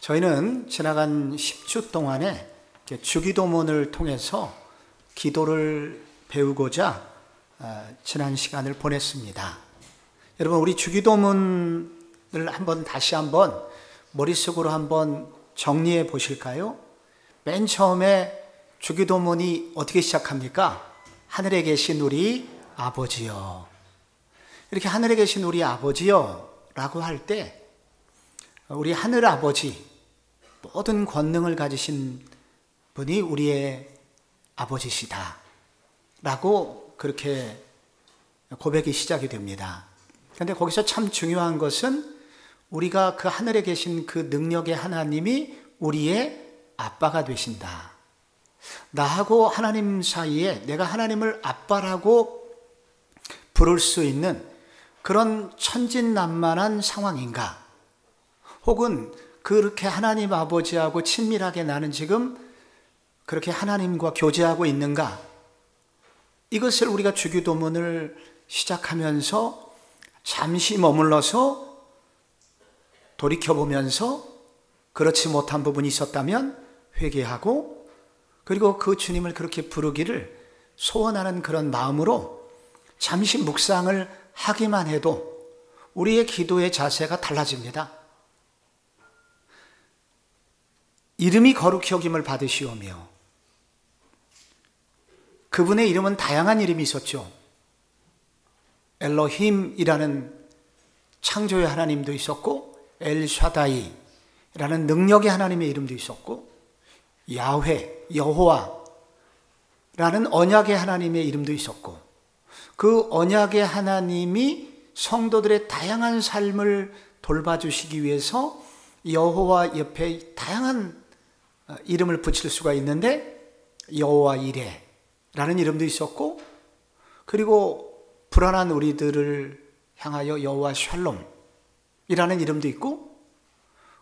저희는 지나간 10주 동안에 주기도문을 통해서 기도를 배우고자 지난 시간을 보냈습니다. 여러분, 우리 주기도문을 다시 한번 머릿속으로 한번 정리해 보실까요? 맨 처음에 주기도문이 어떻게 시작합니까? 하늘에 계신 우리 아버지여. 이렇게 하늘에 계신 우리 아버지여 라고 할 때 우리 하늘 아버지, 모든 권능을 가지신 분이 우리의 아버지시다 라고 그렇게 고백이 시작이 됩니다. 그런데 거기서 참 중요한 것은 우리가 그 하늘에 계신 그 능력의 하나님이 우리의 아빠가 되신다. 나하고 하나님 사이에 내가 하나님을 아빠라고 부를 수 있는 그런 천진난만한 상황인가? 혹은 그렇게 하나님 아버지하고 친밀하게 나는 지금 그렇게 하나님과 교제하고 있는가? 이것을 우리가 주기도문을 시작하면서 잠시 머물러서 돌이켜보면서 그렇지 못한 부분이 있었다면 회개하고, 그리고 그 주님을 그렇게 부르기를 소원하는 그런 마음으로 잠시 묵상을 하기만 해도 우리의 기도의 자세가 달라집니다. 이름이 거룩히 여김을 받으시오며, 그분의 이름은 다양한 이름이 있었죠. 엘로힘이라는 창조의 하나님도 있었고, 엘샤다이라는 능력의 하나님의 이름도 있었고, 야훼, 여호와라는 언약의 하나님의 이름도 있었고, 그 언약의 하나님이 성도들의 다양한 삶을 돌봐주시기 위해서 여호와 옆에 다양한 이름을 붙일 수가 있는데, 여호와 이레라는 이름도 있었고, 그리고 불안한 우리들을 향하여 여호와 샬롬이라는 이름도 있고,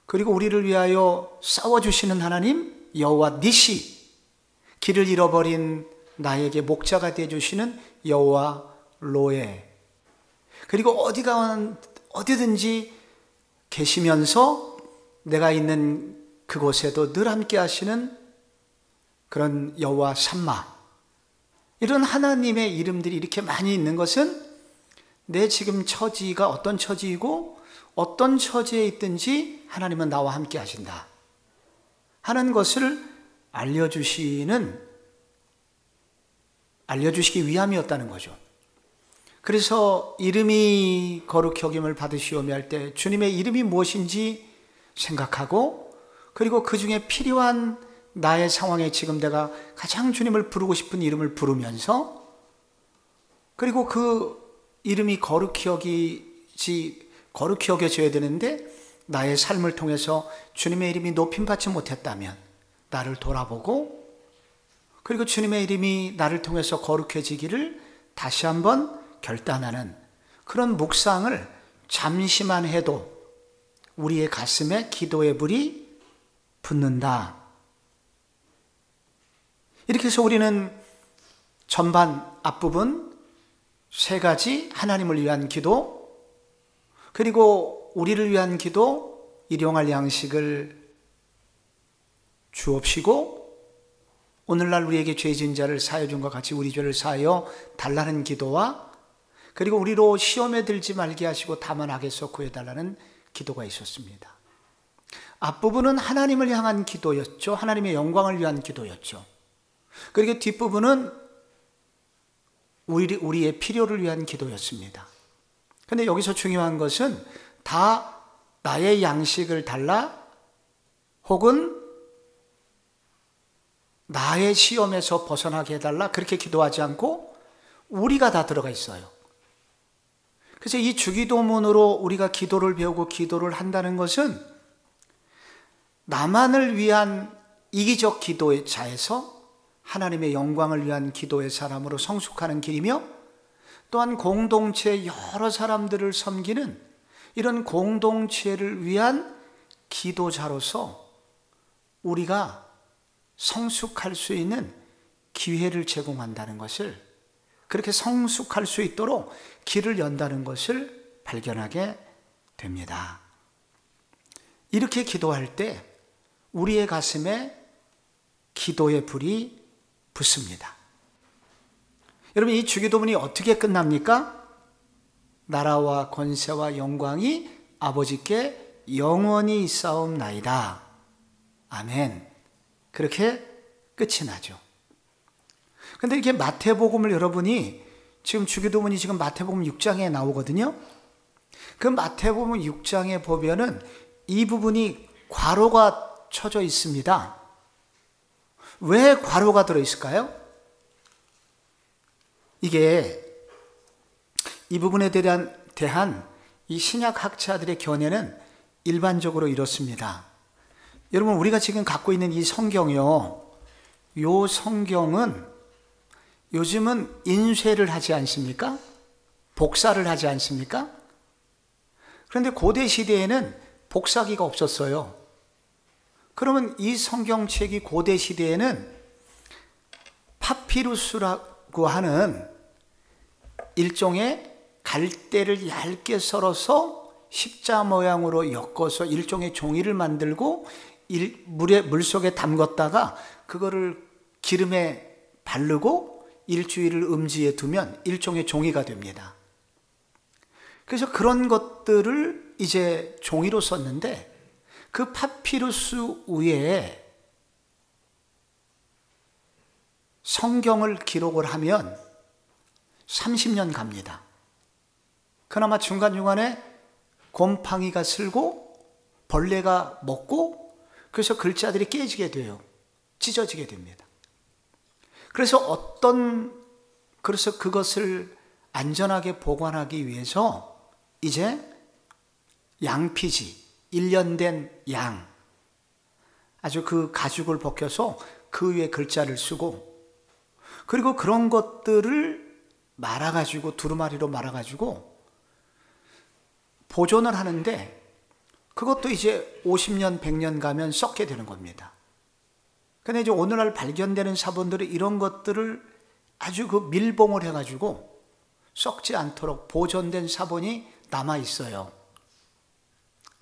그리고 우리를 위하여 싸워주시는 하나님 여호와 니시, 길을 잃어버린 나에게 목자가 되어주시는 여호와 로에, 그리고 어디든지 계시면서 내가 있는 그곳에도 늘 함께 하시는 그런 여호와 삼마, 이런 하나님의 이름들이 이렇게 많이 있는 것은 내 지금 처지가 어떤 처지이고 어떤 처지에 있든지 하나님은 나와 함께 하신다 하는 것을 알려주시기 위함이었다는 거죠. 그래서 이름이 거룩히 여김을 받으시오며 할 때 주님의 이름이 무엇인지 생각하고, 그리고 그 중에 필요한 나의 상황에 지금 내가 가장 주님을 부르고 싶은 이름을 부르면서, 그리고 그 이름이 거룩히 여겨져야 되는데 나의 삶을 통해서 주님의 이름이 높임받지 못했다면 나를 돌아보고, 그리고 주님의 이름이 나를 통해서 거룩해지기를 다시 한번 결단하는 그런 묵상을 잠시만 해도 우리의 가슴에 기도의 불이 붙는다. 이렇게 해서 우리는 전반 앞부분 세 가지, 하나님을 위한 기도, 그리고 우리를 위한 기도, 일용할 양식을 주옵시고, 오늘날 우리에게 죄진 자를 사하여 준 것 같이 우리 죄를 사하여 달라는 기도와, 그리고 우리로 시험에 들지 말게 하시고 다만 악에서 구해달라는 기도가 있었습니다. 앞부분은 하나님을 향한 기도였죠. 하나님의 영광을 위한 기도였죠. 그리고 뒷부분은 우리의 필요를 위한 기도였습니다. 그런데 여기서 중요한 것은 다 나의 양식을 달라, 혹은 나의 시험에서 벗어나게 해달라, 그렇게 기도하지 않고 우리가 다 들어가 있어요. 그래서 이 주기도문으로 우리가 기도를 배우고 기도를 한다는 것은 나만을 위한 이기적 기도의 자에서 하나님의 영광을 위한 기도의 사람으로 성숙하는 길이며, 또한 공동체 여러 사람들을 섬기는 이런 공동체를 위한 기도자로서 우리가 성숙할 수 있는 기회를 제공한다는 것을, 그렇게 성숙할 수 있도록 길을 연다는 것을 발견하게 됩니다. 이렇게 기도할 때 우리의 가슴에 기도의 불이 붙습니다. 여러분, 이 주기도문이 어떻게 끝납니까? 나라와 권세와 영광이 아버지께 영원히 있사옵나이다. 아멘. 그렇게 끝이 나죠. 근데 이렇게 마태복음을 여러분이 지금 주기도문이 지금 마태복음 6장에 나오거든요. 그 마태복음 6장에 보면은 이 부분이 괄호가 쳐져 있습니다. 왜 괄호가 들어있을까요? 이게 이 부분에 대한 이 신약 학자들의 견해는 일반적으로 이렇습니다. 여러분, 우리가 지금 갖고 있는 이 성경이요, 요 성경은 요즘은 인쇄를 하지 않습니까? 복사를 하지 않습니까? 그런데 고대 시대에는 복사기가 없었어요. 그러면 이 성경책이 고대 시대에는 파피루스라고 하는 일종의 갈대를 얇게 썰어서 십자 모양으로 엮어서 일종의 종이를 만들고 물속에 담궜다가 그거를 기름에 바르고 일주일을 음지에 두면 일종의 종이가 됩니다. 그래서 그런 것들을 이제 종이로 썼는데 그 파피루스 위에 성경을 기록을 하면 30년 갑니다. 그나마 중간중간에 곰팡이가 슬고 벌레가 먹고 그래서 글자들이 깨지게 돼요. 찢어지게 됩니다. 그래서 그것을 안전하게 보관하기 위해서 이제 양피지, 1년 된 양, 아주 그 가죽을 벗겨서 그 위에 글자를 쓰고, 그리고 그런 것들을 말아가지고, 두루마리로 말아가지고 보존을 하는데, 그것도 이제 50년, 100년 가면 썩게 되는 겁니다. 근데 이제 오늘날 발견되는 사본들은 이런 것들을 아주 그 밀봉을 해가지고 썩지 않도록 보존된 사본이 남아 있어요.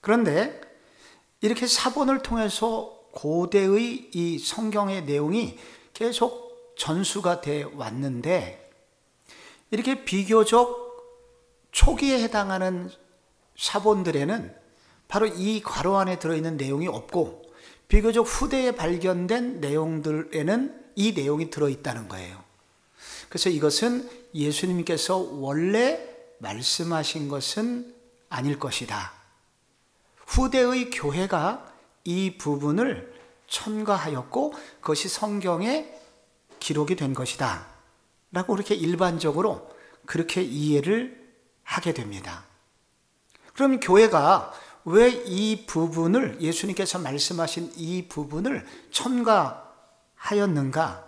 그런데 이렇게 사본을 통해서 고대의 이 성경의 내용이 계속 전수가 돼 왔는데, 이렇게 비교적 초기에 해당하는 사본들에는 바로 이 괄호 안에 들어있는 내용이 없고, 비교적 후대에 발견된 내용들에는 이 내용이 들어있다는 거예요. 그래서 이것은 예수님께서 원래 말씀하신 것은 아닐 것이다. 후대의 교회가 이 부분을 첨가하였고 그것이 성경에 기록이 된 것이다 라고 그렇게 일반적으로 그렇게 이해를 하게 됩니다. 그럼 교회가 왜 이 부분을, 예수님께서 말씀하신 이 부분을 첨가하였는가?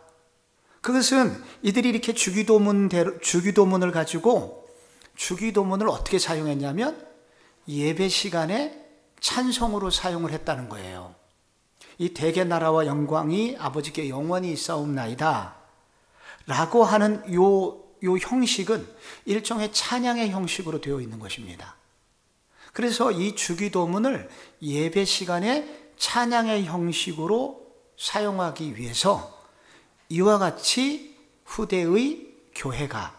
그것은 이들이 이렇게 주기도문을 가지고 주기도문을 어떻게 사용했냐면 예배 시간에 찬송으로 사용을 했다는 거예요. 이 대개 나라와 영광이 아버지께 영원히 있사옵나이다 라고 하는 요 형식은 일종의 찬양의 형식으로 되어 있는 것입니다. 그래서 이 주기도문을 예배 시간에 찬양의 형식으로 사용하기 위해서 이와 같이 후대의 교회가,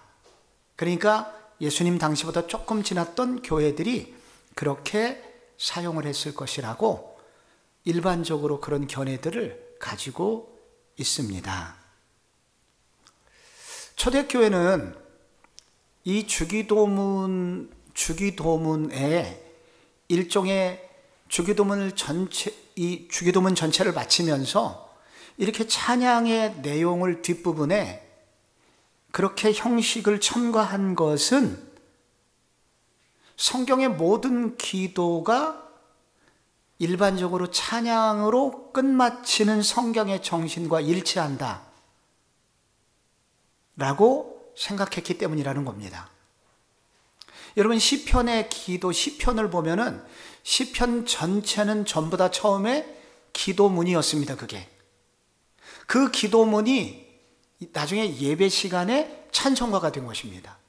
그러니까 예수님 당시보다 조금 지났던 교회들이 그렇게 사용을 했을 것이라고 일반적으로 그런 견해들을 가지고 있습니다. 초대교회는 이 주기도문에 일종의 주기도문 전체를 마치면서 이렇게 찬양의 내용을 뒷부분에 그렇게 형식을 첨가한 것은 성경의 모든 기도가 일반적으로 찬양으로 끝마치는 성경의 정신과 일치한다 라고 생각했기 때문이라는 겁니다. 여러분, 시편의 기도, 시편을 보면은 시편 전체는 전부 다 처음에 기도문이었습니다. 그게 그 기도문이 나중에 예배 시간에 찬송가가 된 것입니다.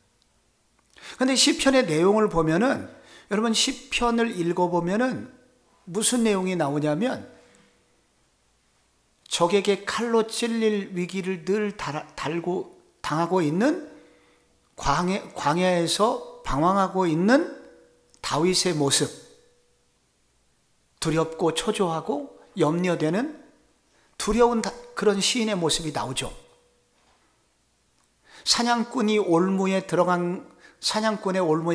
그런데 시편의 내용을 보면은, 여러분 시편을 읽어보면은 무슨 내용이 나오냐면 적에게 칼로 찔릴 위기를 늘 당하고 있는 광야에서 방황하고 있는 다윗의 모습, 두렵고 초조하고 염려되는 두려운 그런 시인의 모습이 나오죠. 사냥꾼의 올무에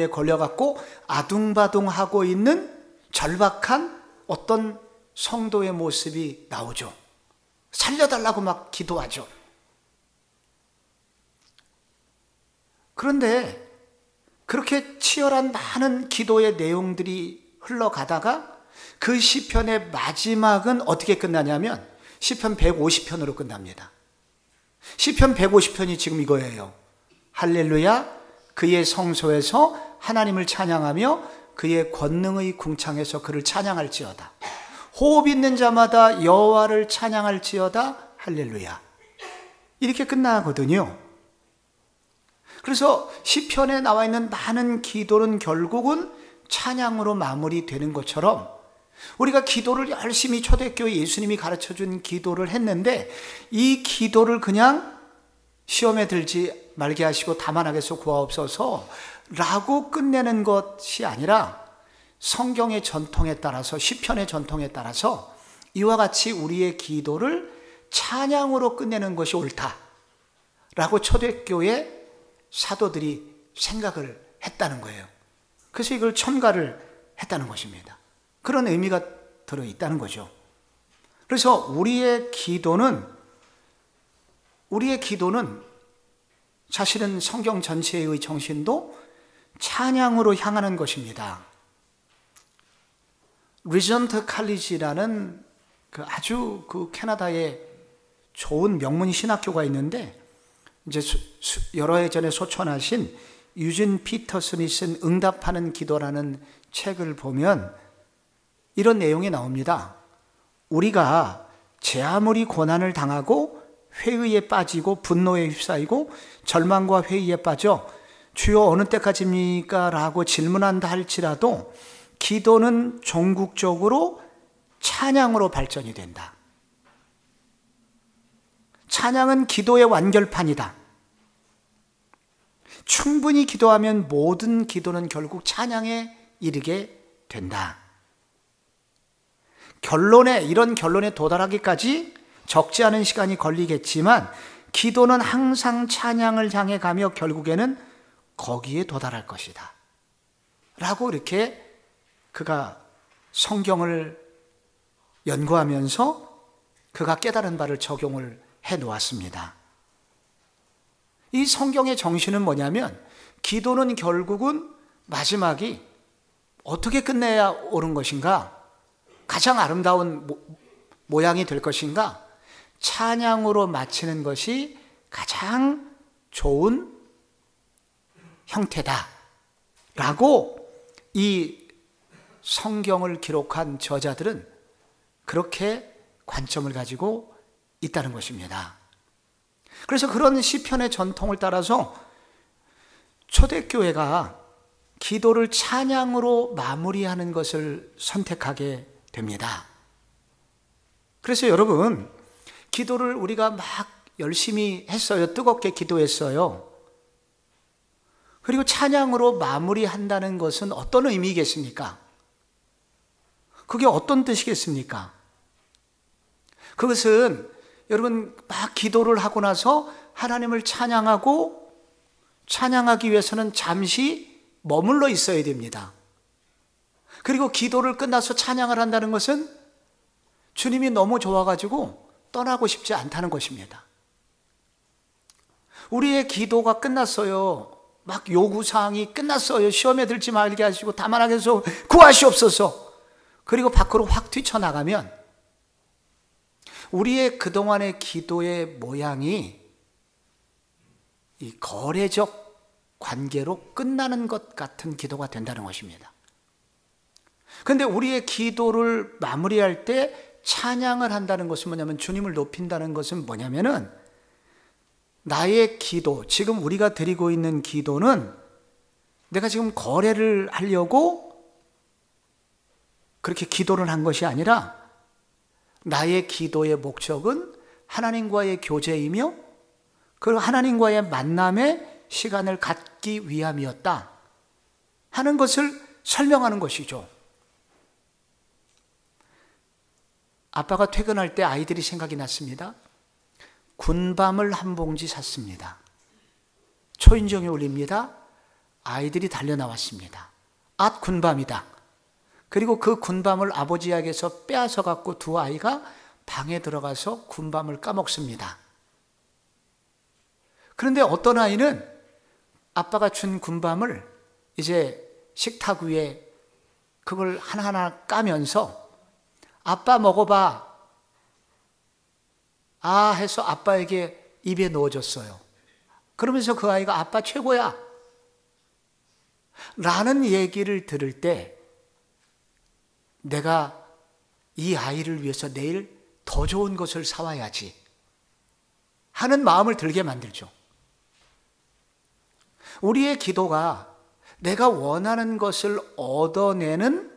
걸려갖고 아둥바둥하고 있는 절박한 어떤 성도의 모습이 나오죠. 살려달라고 막 기도하죠. 그런데 그렇게 치열한 많은 기도의 내용들이 흘러가다가 그 시편의 마지막은 어떻게 끝나냐면 시편 150편으로 끝납니다. 시편 150편이 지금 이거예요. 할렐루야, 그의 성소에서 하나님을 찬양하며 그의 권능의 궁창에서 그를 찬양할지어다. 호흡 있는 자마다 여호와를 찬양할지어다. 할렐루야. 이렇게 끝나거든요. 그래서 시편에 나와 있는 많은 기도는 결국은 찬양으로 마무리되는 것처럼 우리가 기도를 열심히 초대교회 예수님이 가르쳐준 기도를 했는데 이 기도를 그냥 시험에 들지 말게 하시고 다만 하게서 구하옵소서 라고 끝내는 것이 아니라 성경의 전통에 따라서 시편의 전통에 따라서 이와 같이 우리의 기도를 찬양으로 끝내는 것이 옳다라고 초대교회 사도들이 생각을 했다는 거예요. 그래서 이걸 첨가를 했다는 것입니다. 그런 의미가 들어있다는 거죠. 그래서 우리의 기도는 사실은 성경 전체의 정신도 찬양으로 향하는 것입니다. 리전트 칼리지라는 아주 캐나다의 좋은 명문 신학교가 있는데 이제 여러 해 전에 소천하신 유진 피터슨이 쓴 응답하는 기도라는 책을 보면 이런 내용이 나옵니다. 우리가 제 아무리 고난을 당하고 회의에 빠지고 분노에 휩싸이고 절망과 회의에 빠져 주여 어느 때까지입니까? 라고 질문한다 할지라도 기도는 종국적으로 찬양으로 발전이 된다. 찬양은 기도의 완결판이다. 충분히 기도하면 모든 기도는 결국 찬양에 이르게 된다. 이런 결론에 도달하기까지 적지 않은 시간이 걸리겠지만 기도는 항상 찬양을 향해 가며 결국에는 거기에 도달할 것이다. 라고 이렇게 그가 성경을 연구하면서 그가 깨달은 바를 적용을 해 놓았습니다. 이 성경의 정신은 뭐냐면 기도는 결국은 마지막이 어떻게 끝내야 옳은 것인가? 가장 아름다운 모양이 될 것인가? 찬양으로 마치는 것이 가장 좋은 형태다 라고 이 성경을 기록한 저자들은 그렇게 관점을 가지고 있다는 것입니다. 그래서 그런 시편의 전통을 따라서 초대교회가 기도를 찬양으로 마무리하는 것을 선택하게 됩니다. 그래서 여러분, 기도를 우리가 막 열심히 했어요. 뜨겁게 기도했어요. 그리고 찬양으로 마무리한다는 것은 어떤 의미겠습니까? 그게 어떤 뜻이겠습니까? 그것은 여러분 막 기도를 하고 나서 하나님을 찬양하기 위해서는 잠시 머물러 있어야 됩니다. 그리고 기도를 끝나서 찬양을 한다는 것은 주님이 너무 좋아가지고 떠나고 싶지 않다는 것입니다. 우리의 기도가 끝났어요. 막 요구사항이 끝났어요. 시험에 들지 말게 하시고 다만 하게서 구하시옵소서. 그리고 밖으로 확 뛰쳐나가면 우리의 그동안의 기도의 모양이 이 거래적 관계로 끝나는 것 같은 기도가 된다는 것입니다. 그런데 우리의 기도를 마무리할 때 찬양을 한다는 것은 뭐냐면, 주님을 높인다는 것은 뭐냐면은 나의 기도, 지금 우리가 드리고 있는 기도는 내가 지금 거래를 하려고 그렇게 기도를 한 것이 아니라 나의 기도의 목적은 하나님과의 교제이며 그리고 하나님과의 만남의 시간을 갖기 위함이었다 하는 것을 설명하는 것이죠. 아빠가 퇴근할 때 아이들이 생각이 났습니다. 군밤을 한 봉지 샀습니다. 초인종이 울립니다. 아이들이 달려 나왔습니다. 앗, 군밤이다. 그리고 그 군밤을 아버지에게서 빼앗아 갖고 두 아이가 방에 들어가서 군밤을 까먹습니다. 그런데 어떤 아이는 아빠가 준 군밤을 이제 식탁 위에 그걸 하나하나 까면서 아빠 먹어봐. 아 해서 아빠에게 입에 넣어줬어요. 그러면서 그 아이가 아빠 최고야 라는 얘기를 들을 때 내가 이 아이를 위해서 내일 더 좋은 것을 사와야지 하는 마음을 들게 만들죠. 우리의 기도가 내가 원하는 것을 얻어내는,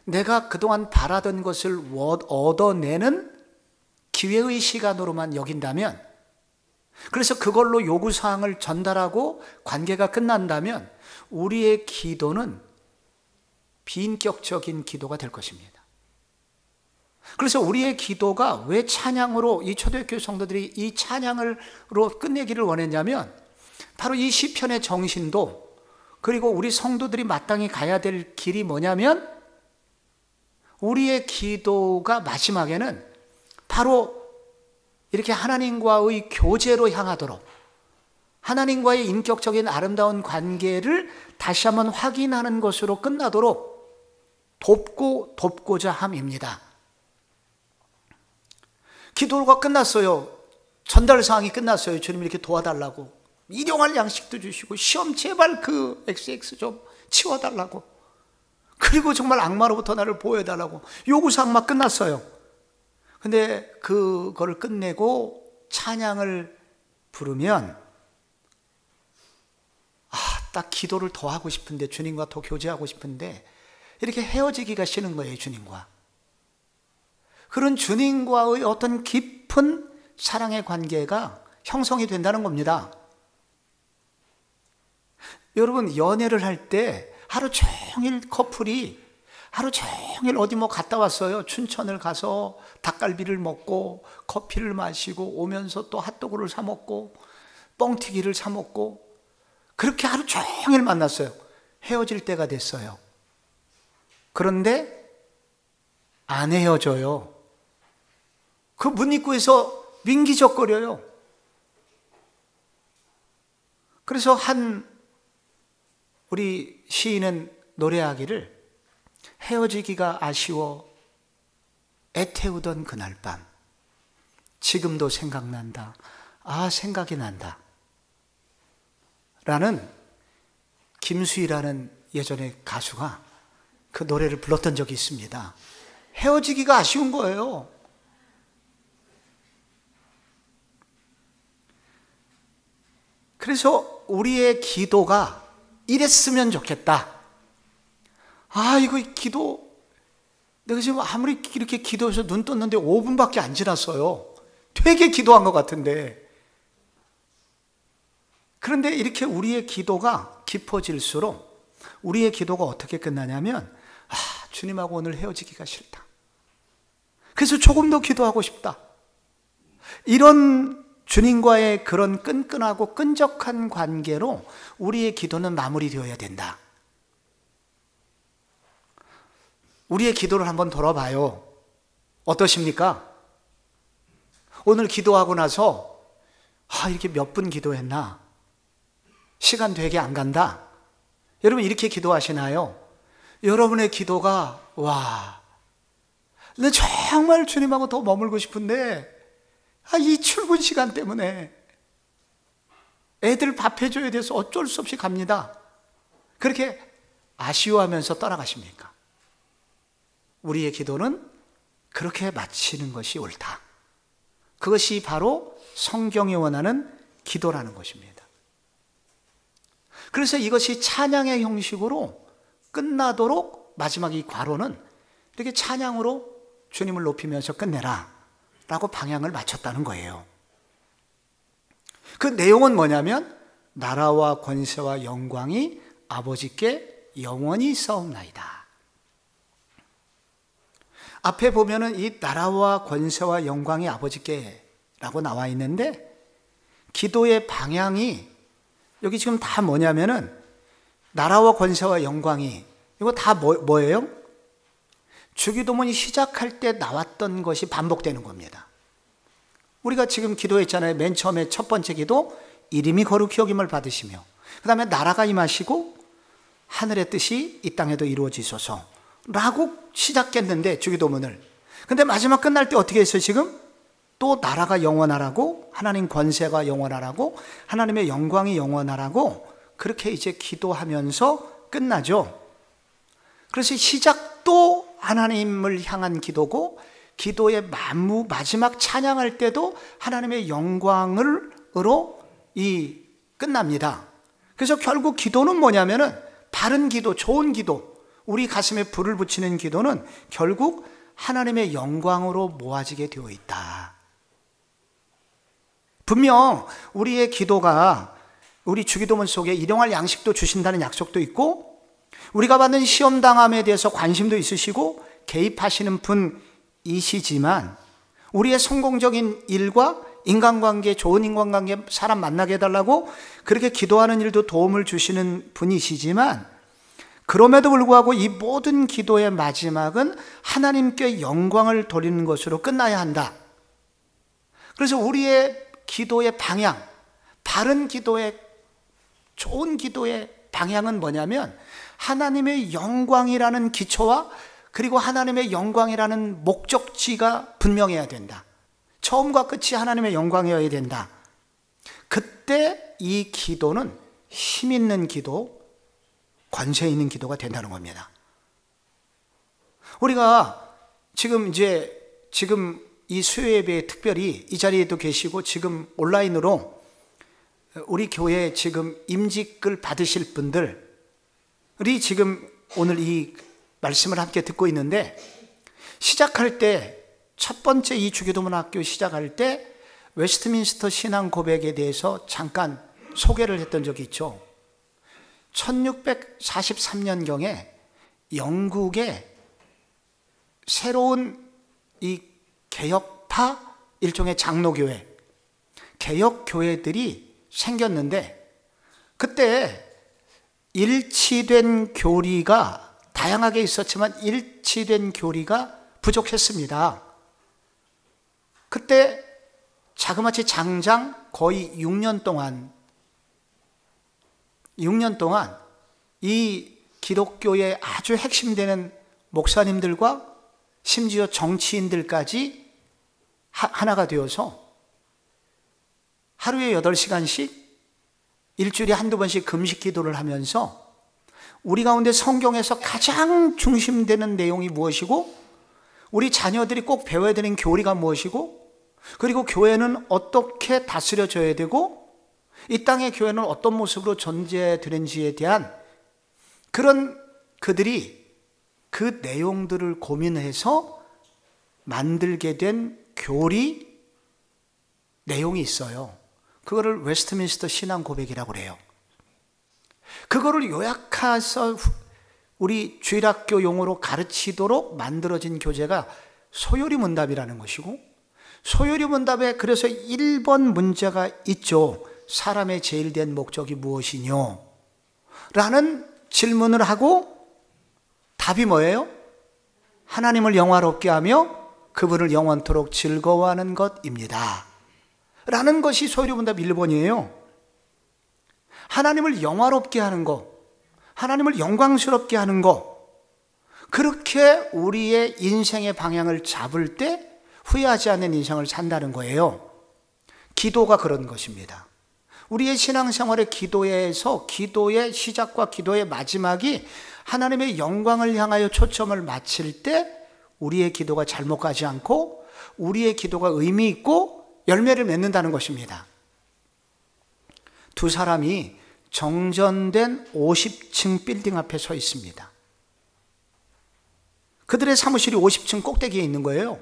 내가 그동안 바라던 것을 얻어내는 기회의 시간으로만 여긴다면, 그래서 그걸로 요구사항을 전달하고 관계가 끝난다면 우리의 기도는 비인격적인 기도가 될 것입니다. 그래서 우리의 기도가 왜 찬양으로, 이 초대교회 성도들이 이 찬양으로 끝내기를 원했냐면 바로 이 시편의 정신도, 그리고 우리 성도들이 마땅히 가야 될 길이 뭐냐면 우리의 기도가 마지막에는 바로 이렇게 하나님과의 교제로 향하도록, 하나님과의 인격적인 아름다운 관계를 다시 한번 확인하는 것으로 끝나도록 돕고자 함입니다. 기도가 끝났어요. 전달 사항이 끝났어요. 주님 이렇게 도와달라고. 일용할 양식도 주시고 시험 제발 그 XX 좀 치워달라고, 그리고 정말 악마로부터 나를 보호해달라고 요구사항 막 끝났어요. 근데 그거를 끝내고 찬양을 부르면 딱 기도를 더 하고 싶은데, 주님과 더 교제하고 싶은데 이렇게 헤어지기가 싫은 거예요. 주님과 그런 주님과의 어떤 깊은 사랑의 관계가 형성이 된다는 겁니다. 여러분, 연애를 할 때 하루 종일 커플이 하루 종일 어디 뭐 갔다 왔어요. 춘천을 가서 닭갈비를 먹고 커피를 마시고 오면서 또 핫도그를 사 먹고 뻥튀기를 사 먹고 그렇게 하루 종일 만났어요. 헤어질 때가 됐어요. 그런데 안 헤어져요. 그 문 입구에서 민기적거려요. 그래서 우리 시인은 노래하기를, 헤어지기가 아쉬워 애태우던 그날 밤 지금도 생각난다. 생각이 난다 라는 김수희라는 예전에 가수가 그 노래를 불렀던 적이 있습니다. 헤어지기가 아쉬운 거예요. 그래서 우리의 기도가 이랬으면 좋겠다. 이거 기도, 내가 지금 아무리 이렇게 기도해서 눈 떴는데 5분밖에 안 지났어요. 되게 기도한 것 같은데. 그런데 이렇게 우리의 기도가 깊어질수록 우리의 기도가 어떻게 끝나냐면, 주님하고 오늘 헤어지기가 싫다. 그래서 조금 더 기도하고 싶다. 이런 주님과의 그런 끈끈하고 끈적한 관계로 우리의 기도는 마무리되어야 된다. 우리의 기도를 한번 돌아봐요. 어떠십니까? 오늘 기도하고 나서 이렇게 몇 분 기도했나? 시간 되게 안 간다. 여러분 이렇게 기도하시나요? 여러분의 기도가 나 정말 주님하고 더 머물고 싶은데 이 출근 시간 때문에 애들 밥 해줘야 돼서 어쩔 수 없이 갑니다. 그렇게 아쉬워하면서 떠나가십니까? 우리의 기도는 그렇게 마치는 것이 옳다. 그것이 바로 성경이 원하는 기도라는 것입니다. 그래서 이것이 찬양의 형식으로 끝나도록 마지막 이 괄호는 이렇게 찬양으로 주님을 높이면서 끝내라 라고 방향을 맞췄다는 거예요. 그 내용은 뭐냐면 나라와 권세와 영광이 아버지께 영원히 있사옵나이다. 앞에 보면은 이 나라와 권세와 영광이 아버지께 라고 나와 있는데, 기도의 방향이 여기 지금 다 뭐냐면은 나라와 권세와 영광이, 이거 다 뭐예요? 주기도문이 시작할 때 나왔던 것이 반복되는 겁니다. 우리가 지금 기도했잖아요. 맨 처음에 첫 번째 기도, 이름이 거룩히 여김을 받으시며, 그 다음에 나라가 임하시고 하늘의 뜻이 이 땅에도 이루어지소서 라고 시작했는데, 주기도문을. 근데 마지막 끝날 때 어떻게 했어요? 지금 또 나라가 영원하라고, 하나님 권세가 영원하라고, 하나님의 영광이 영원하라고, 그렇게 이제 기도하면서 끝나죠. 그래서 시작도 하나님을 향한 기도고, 기도의 마지막 찬양할 때도 하나님의 영광으로 끝납니다. 그래서 결국 기도는 뭐냐면은 바른 기도, 좋은 기도, 우리 가슴에 불을 붙이는 기도는 결국 하나님의 영광으로 모아지게 되어 있다. 분명 우리의 기도가, 우리 주기도문 속에 일용할 양식도 주신다는 약속도 있고, 우리가 받는 시험당함에 대해서 관심도 있으시고 개입하시는 분이시지만, 우리의 성공적인 일과 인간관계, 좋은 인간관계, 사람 만나게 해달라고 그렇게 기도하는 일도 도움을 주시는 분이시지만, 그럼에도 불구하고 이 모든 기도의 마지막은 하나님께 영광을 돌리는 것으로 끝나야 한다. 그래서 우리의 기도의 방향, 바른 기도의, 좋은 기도의 방향은 뭐냐면 하나님의 영광이라는 기초와 그리고 하나님의 영광이라는 목적지가 분명해야 된다. 처음과 끝이 하나님의 영광이어야 된다. 그때 이 기도는 힘 있는 기도, 권세 있는 기도가 된다는 겁니다. 우리가 지금 이 수요 예배에 특별히 이 자리에도 계시고 지금 온라인으로 우리 교회에 지금 임직을 받으실 분들이 지금 오늘 이 말씀을 함께 듣고 있는데, 시작할 때 첫 번째 이 주기도문 학교 시작할 때 웨스트민스터 신앙 고백에 대해서 잠깐 소개를 했던 적이 있죠. 1643년경에 영국의 새로운 이 개혁파 일종의 장로교회, 개혁교회들이 생겼는데, 그때 일치된 교리가 다양하게 있었지만 일치된 교리가 부족했습니다. 그때 자그마치 장장 거의 6년 동안 이 기독교의 아주 핵심되는 목사님들과 심지어 정치인들까지 하나가 되어서 하루에 8시간씩 일주일에 한두 번씩 금식 기도를 하면서 우리 가운데 성경에서 가장 중심되는 내용이 무엇이고, 우리 자녀들이 꼭 배워야 되는 교리가 무엇이고, 그리고 교회는 어떻게 다스려져야 되고, 이 땅의 교회는 어떤 모습으로 존재되는지에 대한 그런 그들이 그 내용들을 고민해서 만들게 된 교리 내용이 있어요. 그거를 웨스트민스터 신앙 고백이라고 그래요. 그거를 요약해서 우리 주일학교 용어로 가르치도록 만들어진 교재가 소요리문답이라는 것이고, 소요리문답에 그래서 1번 문제가 있죠. 사람의 제일 된 목적이 무엇이뇨? 라는 질문을 하고 답이 뭐예요? 하나님을 영화롭게 하며 그분을 영원토록 즐거워하는 것입니다. 라는 것이 소요리문답 1번이에요. 하나님을 영화롭게 하는 것, 하나님을 영광스럽게 하는 것, 그렇게 우리의 인생의 방향을 잡을 때 후회하지 않는 인생을 산다는 거예요. 기도가 그런 것입니다. 우리의 신앙생활의 기도에서 기도의 시작과 기도의 마지막이 하나님의 영광을 향하여 초점을 맞출 때 우리의 기도가 잘못 가지 않고 우리의 기도가 의미 있고 열매를 맺는다는 것입니다. 두 사람이 정전된 50층 빌딩 앞에 서 있습니다. 그들의 사무실이 50층 꼭대기에 있는 거예요.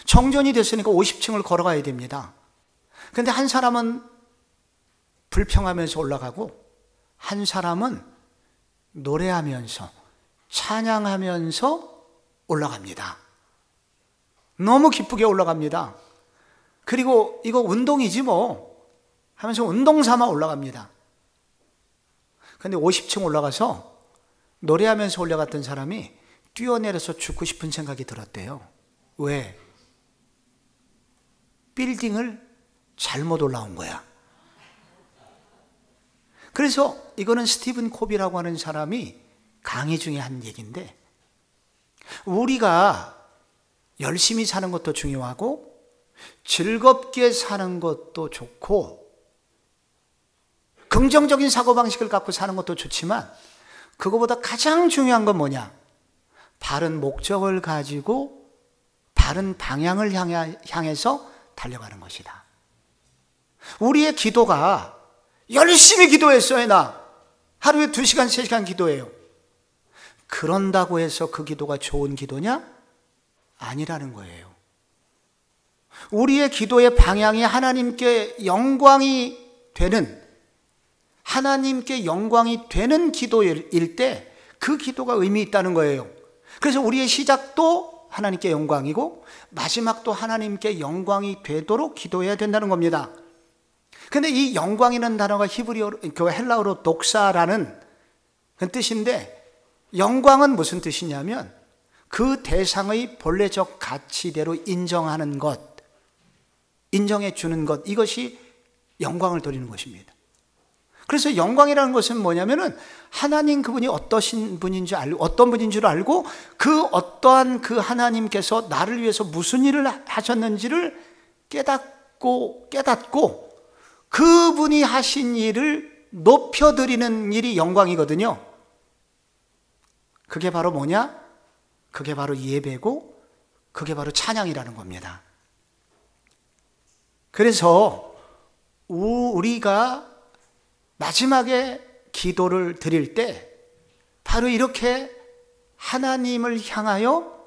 정전이 됐으니까 50층을 걸어가야 됩니다. 그런데 한 사람은 불평하면서 올라가고 한 사람은 노래하면서 찬양하면서 올라갑니다. 너무 기쁘게 올라갑니다. 그리고 이거 운동이지 뭐 하면서 운동 삼아 올라갑니다. 그런데 50층 올라가서 노래하면서 올라갔던 사람이 뛰어내려서 죽고 싶은 생각이 들었대요. 왜? 빌딩을 잘못 올라온 거야. 그래서 이거는 스티븐 코비라고 하는 사람이 강의 중에 한 얘기인데, 우리가 열심히 사는 것도 중요하고 즐겁게 사는 것도 좋고 긍정적인 사고방식을 갖고 사는 것도 좋지만, 그거보다 가장 중요한 건 뭐냐? 바른 목적을 가지고 바른 방향을 향해서 달려가는 것이다. 우리의 기도가 열심히 기도했어요. 나 하루에 2시간, 3시간 기도해요. 그런다고 해서 그 기도가 좋은 기도냐? 아니라는 거예요. 우리의 기도의 방향이 하나님께 영광이 되는 기도일 때 그 기도가 의미 있다는 거예요. 그래서 우리의 시작도 하나님께 영광이고 마지막도 하나님께 영광이 되도록 기도해야 된다는 겁니다. 근데 이 영광이라는 단어가 헬라어로 독사라는 그 뜻인데, 영광은 무슨 뜻이냐면 그 대상의 본래적 가치대로 인정하는 것, 인정해 주는 것, 이것이 영광을 돌리는 것입니다. 그래서 영광이라는 것은 뭐냐면은 하나님 그분이 어떤 분인 줄 알고 그 어떠한 그 하나님께서 나를 위해서 무슨 일을 하셨는지를 깨닫고 그분이 하신 일을 높여드리는 일이 영광이거든요. 그게 바로 뭐냐? 그게 바로 예배고 그게 바로 찬양이라는 겁니다. 그래서 우리가 마지막에 기도를 드릴 때 바로 이렇게 하나님을 향하여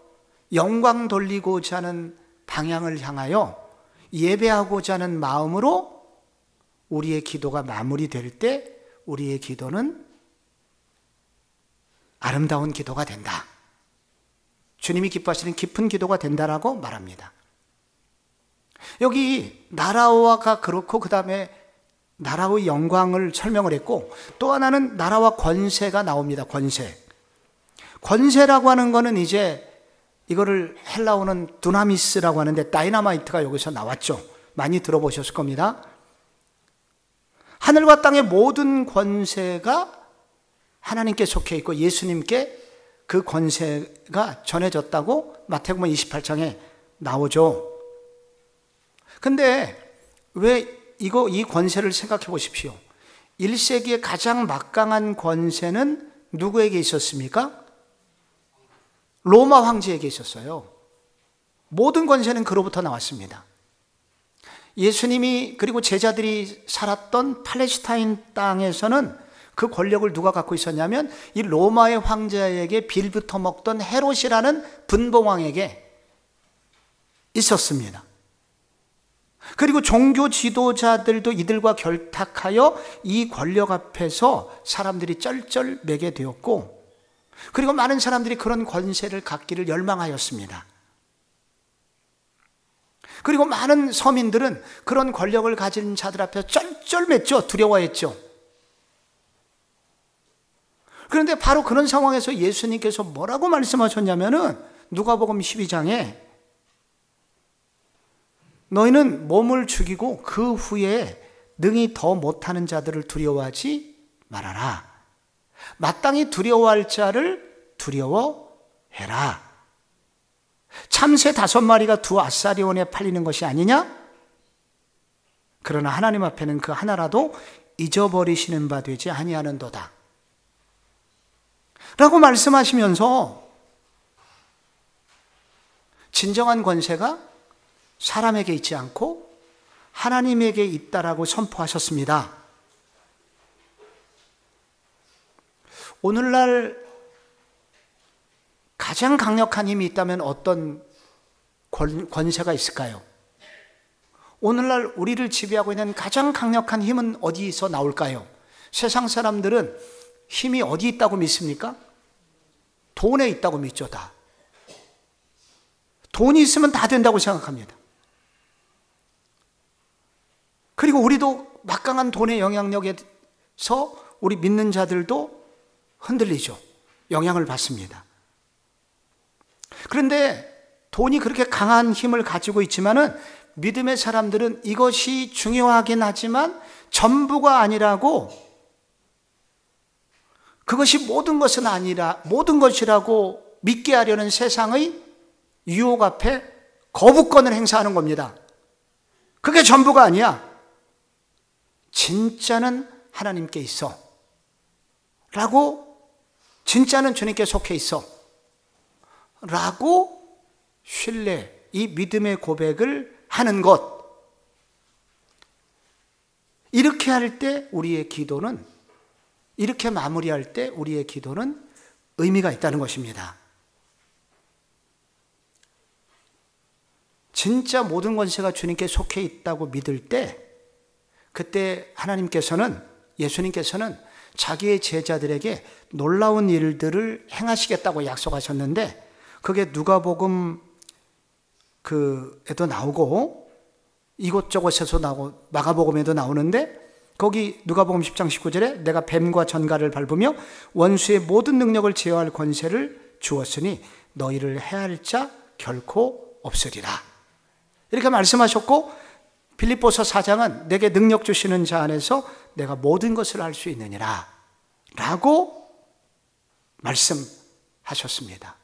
영광 돌리고자 하는 방향을 향하여 예배하고자 하는 마음으로 우리의 기도가 마무리될 때 우리의 기도는 아름다운 기도가 된다. 주님이 기뻐하시는 깊은 기도가 된다라고 말합니다. 여기 나라가 그렇고 그 다음에 나라의 영광을 설명을 했고, 또 하나는 나라와 권세가 나옵니다. 권세라고 하는 거는 이제 이거를 헬라어는 두나미스라고 하는데 다이나마이트가 여기서 나왔죠. 많이 들어보셨을 겁니다. 하늘과 땅의 모든 권세가 하나님께 속해 있고 예수님께 그 권세가 전해졌다고 마태복음 28장에 나오죠. 근데 왜 이 권세를 생각해 보십시오. 1세기의 가장 막강한 권세는 누구에게 있었습니까? 로마 황제에게 있었어요. 모든 권세는 그로부터 나왔습니다. 예수님이 그리고 제자들이 살았던 팔레스타인 땅에서는 그 권력을 누가 갖고 있었냐면 이 로마의 황제에게 빌부터 먹던 헤롯이라는 분봉왕에게 있었습니다. 그리고 종교 지도자들도 이들과 결탁하여 이 권력 앞에서 사람들이 쩔쩔매게 되었고, 그리고 많은 사람들이 그런 권세를 갖기를 열망하였습니다. 그리고 많은 서민들은 그런 권력을 가진 자들 앞에서 쩔쩔맸죠. 두려워했죠. 그런데 바로 그런 상황에서 예수님께서 뭐라고 말씀하셨냐면은 누가복음 12장에 너희는 몸을 죽이고 그 후에 능히 더 못하는 자들을 두려워하지 말아라. 마땅히 두려워할 자를 두려워해라. 참새 5마리가 2아사리온에 팔리는 것이 아니냐? 그러나 하나님 앞에는 그 하나라도 잊어버리시는 바 되지 아니하는도다 라고 말씀하시면서 진정한 권세가 사람에게 있지 않고 하나님에게 있다라고 선포하셨습니다. 오늘날 가장 강력한 힘이 있다면 어떤 권세가 있을까요? 오늘날 우리를 지배하고 있는 가장 강력한 힘은 어디서 나올까요? 세상 사람들은 힘이 어디 있다고 믿습니까? 돈에 있다고 믿죠, 다. 돈이 있으면 다 된다고 생각합니다. 그리고 우리도 막강한 돈의 영향력에서 우리 믿는 자들도 흔들리죠. 영향을 받습니다. 그런데 돈이 그렇게 강한 힘을 가지고 있지만은 믿음의 사람들은 이것이 중요하긴 하지만 전부가 아니라고, 그것이 모든 것은 아니라 모든 것이라고 믿게 하려는 세상의 유혹 앞에 거부권을 행사하는 겁니다. 그게 전부가 아니야. 진짜는 하나님께 있어 라고, 진짜는 주님께 속해 있어 라고 신뢰, 이 믿음의 고백을 하는 것, 이렇게 할 때 우리의 기도는, 이렇게 마무리할 때 우리의 기도는 의미가 있다는 것입니다. 진짜 모든 권세가 주님께 속해 있다고 믿을 때, 그때 하나님께서는, 예수님께서는 자기의 제자들에게 놀라운 일들을 행하시겠다고 약속하셨는데, 그게 누가복음 에도 나오고 이곳저곳에서 나오고 마가복음에도 나오는데, 거기 누가복음 10장 19절에 내가 뱀과 전갈을 밟으며 원수의 모든 능력을 제어할 권세를 주었으니 너희를 해할 자 결코 없으리라, 이렇게 말씀하셨고, 빌립보서 4장은 내게 능력 주시는 자 안에서 내가 모든 것을 할 수 있느니라 라고 말씀하셨습니다.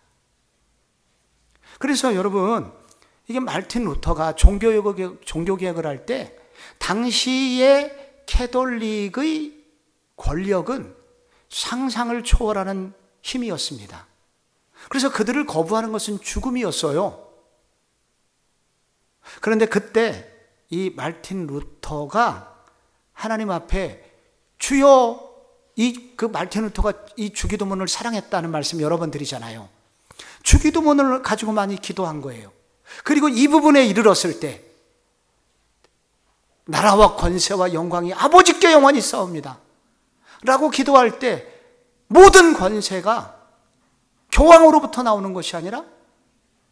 그래서 여러분, 이게 말틴 루터가 종교개혁을 할 때 당시의 캐톨릭의 권력은 상상을 초월하는 힘이었습니다. 그래서 그들을 거부하는 것은 죽음이었어요. 그런데 그때 이 말틴 루터가 하나님 앞에 주여, 말틴 루터가 이 주기도문을 사랑했다는 말씀 여러 번 드리잖아요. 주기도문을 가지고 많이 기도한 거예요. 그리고 이 부분에 이르렀을 때 나라와 권세와 영광이 아버지께 영원히 싸웁니다 라고 기도할 때, 모든 권세가 교황으로부터 나오는 것이 아니라,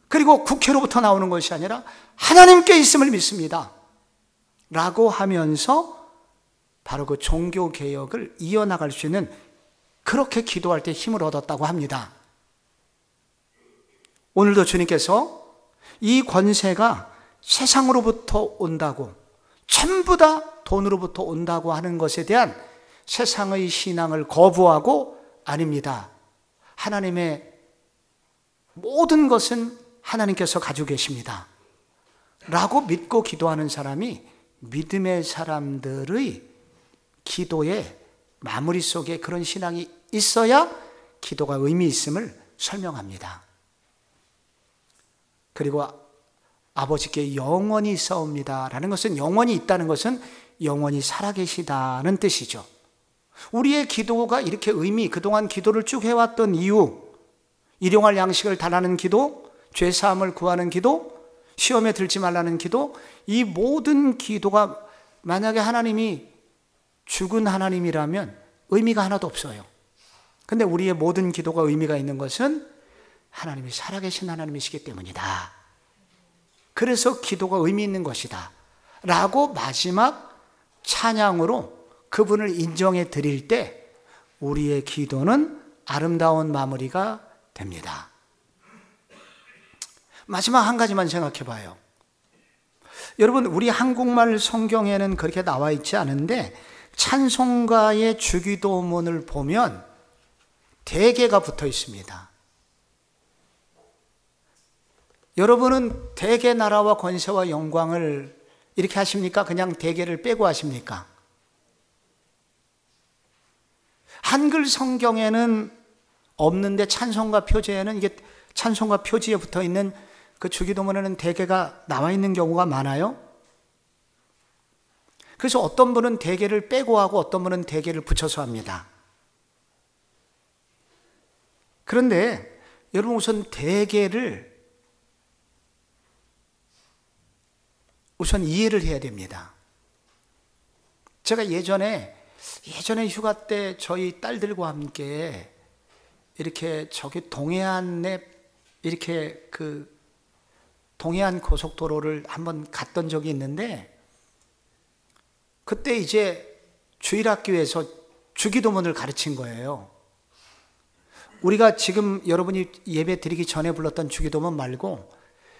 그리고 국회로부터 나오는 것이 아니라 하나님께 있음을 믿습니다 라고 하면서 바로 그 종교개혁을 이어나갈 수 있는, 그렇게 기도할 때 힘을 얻었다고 합니다. 오늘도 주님께서 이 권세가 세상으로부터 온다고, 전부 다 돈으로부터 온다고 하는 것에 대한 세상의 신앙을 거부하고, 아닙니다, 하나님의 모든 것은 하나님께서 가지고 계십니다 라고 믿고 기도하는 사람이 믿음의 사람들의 기도의 마무리 속에 그런 신앙이 있어야 기도가 의미 있음을 설명합니다. 그리고 아버지께 영원히 싸웁니다 라는 것은, 영원히 있다는 것은 영원히 살아계시다는 뜻이죠. 우리의 기도가 이렇게 그동안 기도를 쭉 해왔던 이유, 일용할 양식을 달라는 기도, 죄사함을 구하는 기도, 시험에 들지 말라는 기도, 이 모든 기도가 만약에 하나님이 죽은 하나님이라면 의미가 하나도 없어요. 근데 우리의 모든 기도가 의미가 있는 것은 하나님이 살아계신 하나님이시기 때문이다. 그래서 기도가 의미 있는 것이다 라고 마지막 찬양으로 그분을 인정해 드릴 때 우리의 기도는 아름다운 마무리가 됩니다. 마지막 한 가지만 생각해 봐요. 여러분, 우리 한국말 성경에는 그렇게 나와 있지 않은데 찬송가의 주기도문을 보면 대개가 붙어 있습니다. 여러분은 대개 나라와 권세와 영광을 이렇게 하십니까? 그냥 대개를 빼고 하십니까? 한글 성경에는 없는데 찬송가 표지에는, 이게 찬송가 표지에 붙어 있는 그 주기도문에는 대개가 나와 있는 경우가 많아요. 그래서 어떤 분은 대개를 빼고 하고 어떤 분은 대개를 붙여서 합니다. 그런데 여러분 우선 대개를 우선 이해를 해야 됩니다. 제가 예전에 휴가 때 저희 딸들과 함께 이렇게 저기 동해안에 이렇게 그 동해안 고속도로를 한번 갔던 적이 있는데, 그때 이제 주일학교에서 주기도문을 가르친 거예요. 우리가 지금 여러분이 예배 드리기 전에 불렀던 주기도문 말고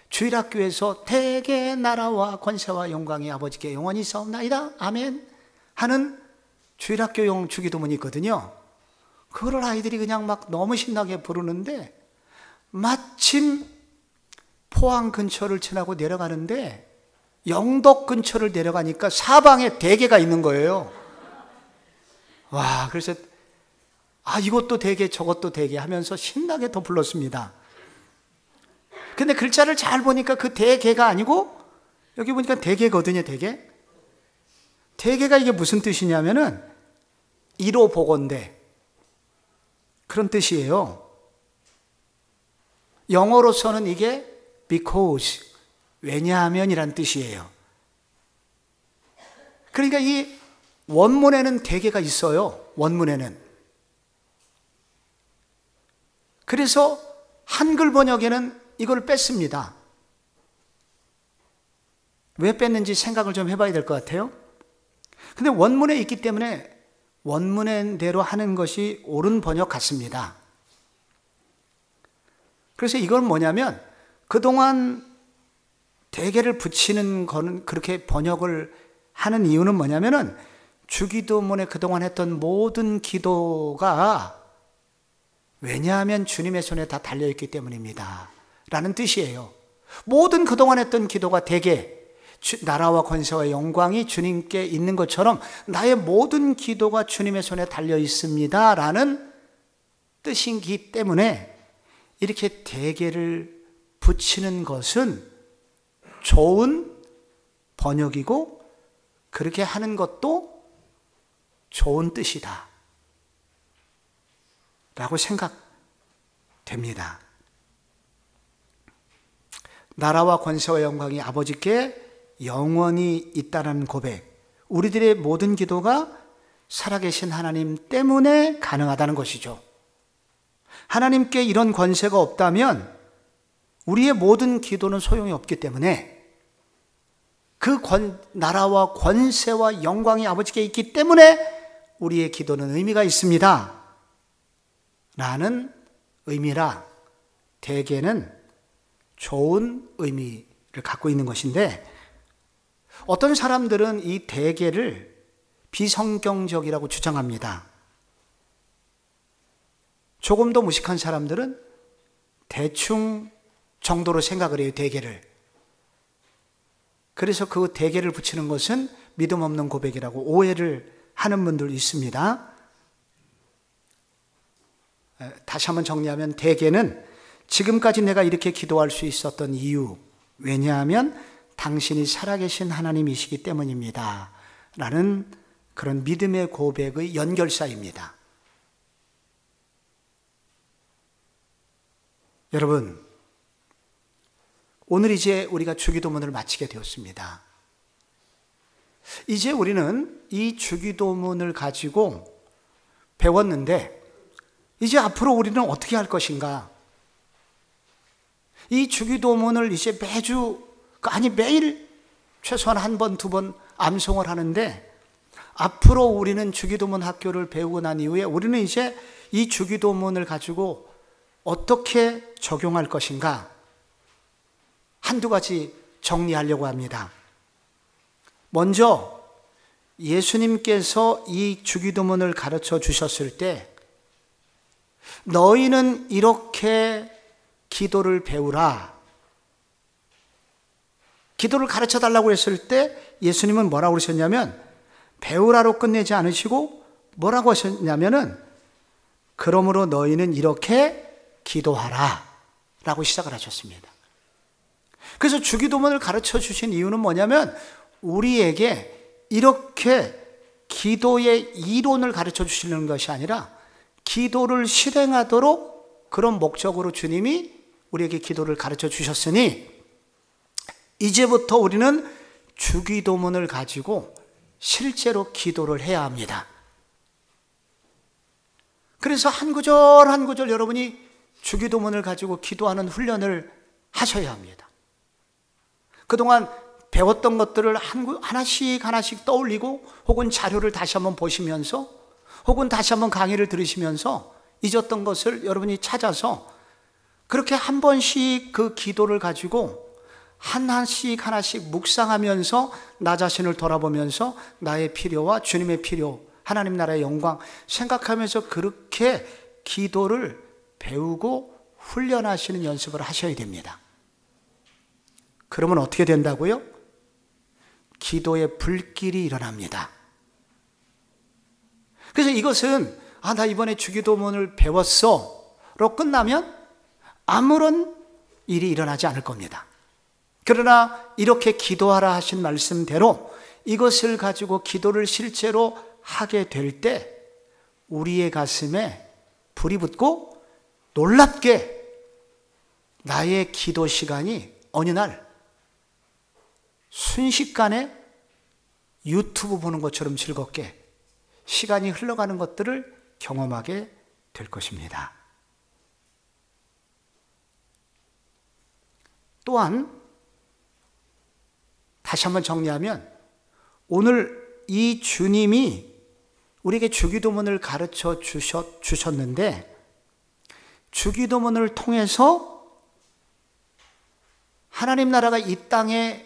주일학교에서 대개 나라와 권세와 영광이 아버지께 영원히 있사옵나이다 아멘 하는 주일학교용 주기도문이 있거든요. 그거를 아이들이 그냥 막 너무 신나게 부르는데, 마침 포항 근처를 지나고 내려가는데 영덕 근처를 내려가니까 사방에 대게가 있는 거예요. 와, 그래서 이것도 대게 저것도 대게 하면서 신나게 더 불렀습니다. 근데 글자를 잘 보니까 그 대게가 아니고 여기 보니까 대게거든요. 대게가 이게 무슨 뜻이냐면은 이로 보건대 그런 뜻이에요. 영어로서는 이게 because, 왜냐하면이란 뜻이에요. 그러니까 이 원문에는 대개가 있어요. 원문에는. 그래서 한글 번역에는 이걸 뺐습니다. 왜 뺐는지 생각을 좀 해봐야 될 것 같아요. 근데 원문에 있기 때문에 원문대로 하는 것이 옳은 번역 같습니다. 그래서 이건 뭐냐면, 그동안 대개를 붙이는 거는 그렇게 번역을 하는 이유는 뭐냐면은 주기도문에 그동안 했던 모든 기도가 왜냐하면 주님의 손에 다 달려있기 때문입니다 라는 뜻이에요. 모든 그동안 했던 기도가 대개 나라와 권세와 영광이 주님께 있는 것처럼 나의 모든 기도가 주님의 손에 달려있습니다 라는 뜻이기 때문에 이렇게 대개를 붙이는 것은 좋은 번역이고, 그렇게 하는 것도 좋은 뜻이다 라고 생각됩니다. 나라와 권세와 영광이 아버지께 영원히 있다는 고백, 우리들의 모든 기도가 살아계신 하나님 때문에 가능하다는 것이죠. 하나님께 이런 권세가 없다면 우리의 모든 기도는 소용이 없기 때문에, 그 나라와 권세와 영광이 아버지께 있기 때문에 우리의 기도는 의미가 있습니다 라는 의미라 대개는 좋은 의미를 갖고 있는 것인데, 어떤 사람들은 이 대개를 비성경적이라고 주장합니다. 조금 더 무식한 사람들은 대충 정도로 생각을 해요, 대개를. 그래서 그 대개를 붙이는 것은 믿음 없는 고백이라고 오해를 하는 분들도 있습니다. 다시 한번 정리하면, 대개는 지금까지 내가 이렇게 기도할 수 있었던 이유, 왜냐하면 당신이 살아계신 하나님이시기 때문입니다 라는 그런 믿음의 고백의 연결사입니다. 여러분, 오늘 이제 우리가 주기도문을 마치게 되었습니다. 이제 우리는 이 주기도문을 가지고 배웠는데, 이제 앞으로 우리는 어떻게 할 것인가? 이 주기도문을 이제 매일 최소한 한 번, 두 번 암송을 하는데, 앞으로 우리는 주기도문 학교를 배우고 난 이후에 우리는 이제 이 주기도문을 가지고 어떻게 적용할 것인가? 한두 가지 정리하려고 합니다. 먼저 예수님께서 이 주기도문을 가르쳐 주셨을 때, 너희는 이렇게 기도를 배우라, 기도를 가르쳐 달라고 했을 때 예수님은 뭐라고 그러셨냐면, 배우라로 끝내지 않으시고 뭐라고 하셨냐면은, 그러므로 너희는 이렇게 기도하라 라고 시작을 하셨습니다. 그래서 주기도문을 가르쳐 주신 이유는 뭐냐면, 우리에게 이렇게 기도의 이론을 가르쳐 주시는 것이 아니라 기도를 실행하도록 그런 목적으로 주님이 우리에게 기도를 가르쳐 주셨으니 이제부터 우리는 주기도문을 가지고 실제로 기도를 해야 합니다. 그래서 한 구절 한 구절 여러분이 주기도문을 가지고 기도하는 훈련을 하셔야 합니다. 그동안 배웠던 것들을 하나씩 하나씩 떠올리고 혹은 자료를 다시 한번 보시면서 혹은 다시 한번 강의를 들으시면서 잊었던 것을 여러분이 찾아서 그렇게 한 번씩 그 기도를 가지고 하나씩 하나씩 묵상하면서 나 자신을 돌아보면서 나의 필요와 주님의 필요, 하나님 나라의 영광 생각하면서 그렇게 기도를 배우고 훈련하시는 연습을 하셔야 됩니다. 그러면 어떻게 된다고요? 기도의 불길이 일어납니다. 그래서 이것은 나 이번에 주기도문을 배웠어 로 끝나면 아무런 일이 일어나지 않을 겁니다. 그러나 이렇게 기도하라 하신 말씀대로 이것을 가지고 기도를 실제로 하게 될 때 우리의 가슴에 불이 붙고 놀랍게 나의 기도 시간이 어느 날 순식간에 유튜브 보는 것처럼 즐겁게 시간이 흘러가는 것들을 경험하게 될 것입니다. 또한 다시 한번 정리하면 오늘 이 주님이 우리에게 주기도문을 가르쳐 주셨는데 주기도문을 통해서 하나님 나라가 이 땅에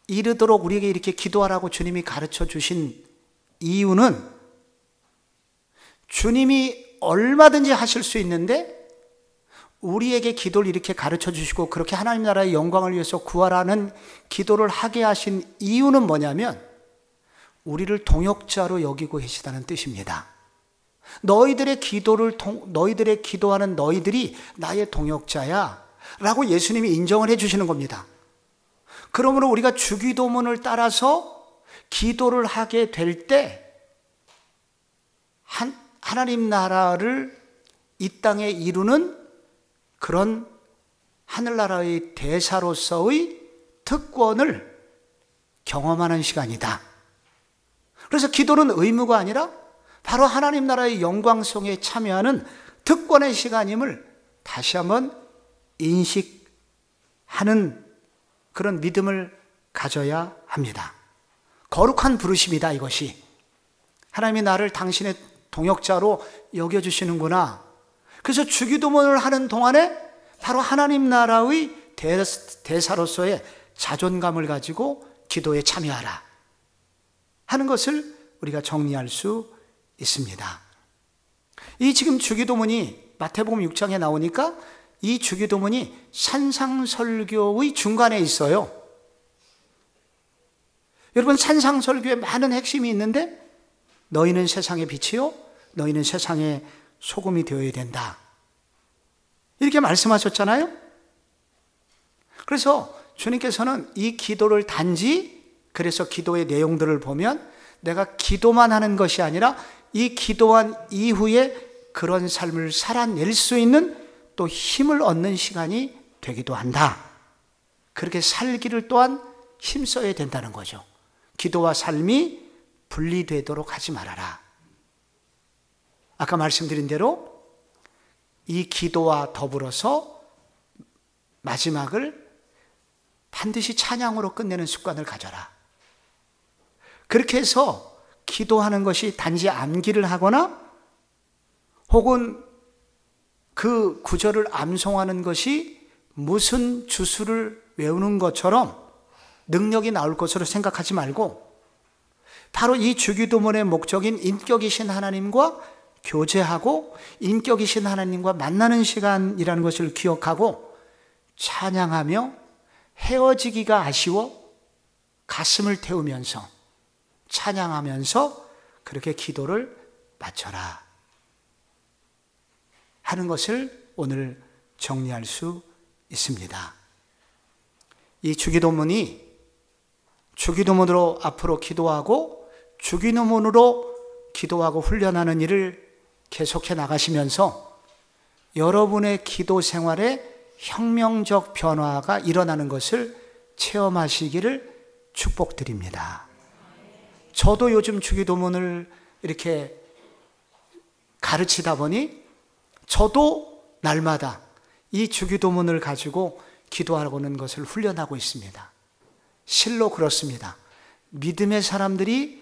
이르도록 우리에게 이렇게 기도하라고 주님이 가르쳐 주신 이유는 주님이 얼마든지 하실 수 있는데 우리에게 기도를 이렇게 가르쳐 주시고 그렇게 하나님 나라의 영광을 위해서 구하라는 기도를 하게 하신 이유는 뭐냐면 우리를 동역자로 여기고 계시다는 뜻입니다. 너희들의 기도하는 너희들이 나의 동역자야 라고 예수님이 인정을 해 주시는 겁니다. 그러므로 우리가 주기도문을 따라서 기도를 하게 될 때 하나님 나라를 이 땅에 이루는 그런 하늘나라의 대사로서의 특권을 경험하는 시간이다. 그래서 기도는 의무가 아니라 바로 하나님 나라의 영광성에 참여하는 특권의 시간임을 다시 한번 인식하는 그런 믿음을 가져야 합니다. 거룩한 부르심이다 이것이. 하나님이 나를 당신의 동역자로 여겨주시는구나. 그래서 주기도문을 하는 동안에 바로 하나님 나라의 대사로서의 자존감을 가지고 기도에 참여하라 하는 것을 우리가 정리할 수 있습니다. 이 지금 주기도문이 마태복음 6장에 나오니까 이 주기도문이 산상설교의 중간에 있어요. 여러분 산상설교에 많은 핵심이 있는데 너희는 세상의 빛이요 너희는 세상의 소금이 되어야 된다 이렇게 말씀하셨잖아요. 그래서 주님께서는 이 기도를 단지 그래서 기도의 내용들을 보면 내가 기도만 하는 것이 아니라 이 기도한 이후에 그런 삶을 살아낼 수 있는 또 힘을 얻는 시간이 되기도 한다. 그렇게 살기를 또한 힘써야 된다는 거죠. 기도와 삶이 분리되도록 하지 말아라. 아까 말씀드린 대로 이 기도와 더불어서 마지막을 반드시 찬양으로 끝내는 습관을 가져라. 그렇게 해서 기도하는 것이 단지 암기를 하거나 혹은 그 구절을 암송하는 것이 무슨 주술을 외우는 것처럼 능력이 나올 것으로 생각하지 말고 바로 이 주기도문의 목적인 인격이신 하나님과 교제하고 인격이신 하나님과 만나는 시간이라는 것을 기억하고 찬양하며 헤어지기가 아쉬워 가슴을 태우면서 찬양하면서 그렇게 기도를 마쳐라 하는 것을 오늘 정리할 수 있습니다. 이 주기도문으로 앞으로 기도하고 주기도문으로 기도하고 훈련하는 일을 계속해 나가시면서 여러분의 기도 생활에 혁명적 변화가 일어나는 것을 체험하시기를 축복드립니다. 저도 요즘 주기도문을 이렇게 가르치다 보니 저도 날마다 이 주기도문을 가지고 기도하는 것을 훈련하고 있습니다. 실로 그렇습니다. 믿음의 사람들이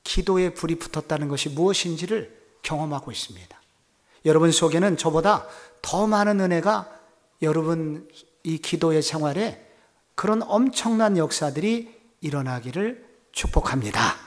기도에 불이 붙었다는 것이 무엇인지를 경험하고 있습니다. 여러분 속에는 저보다 더 많은 은혜가 여러분 이 기도의 생활에 그런 엄청난 역사들이 일어나기를 축복합니다.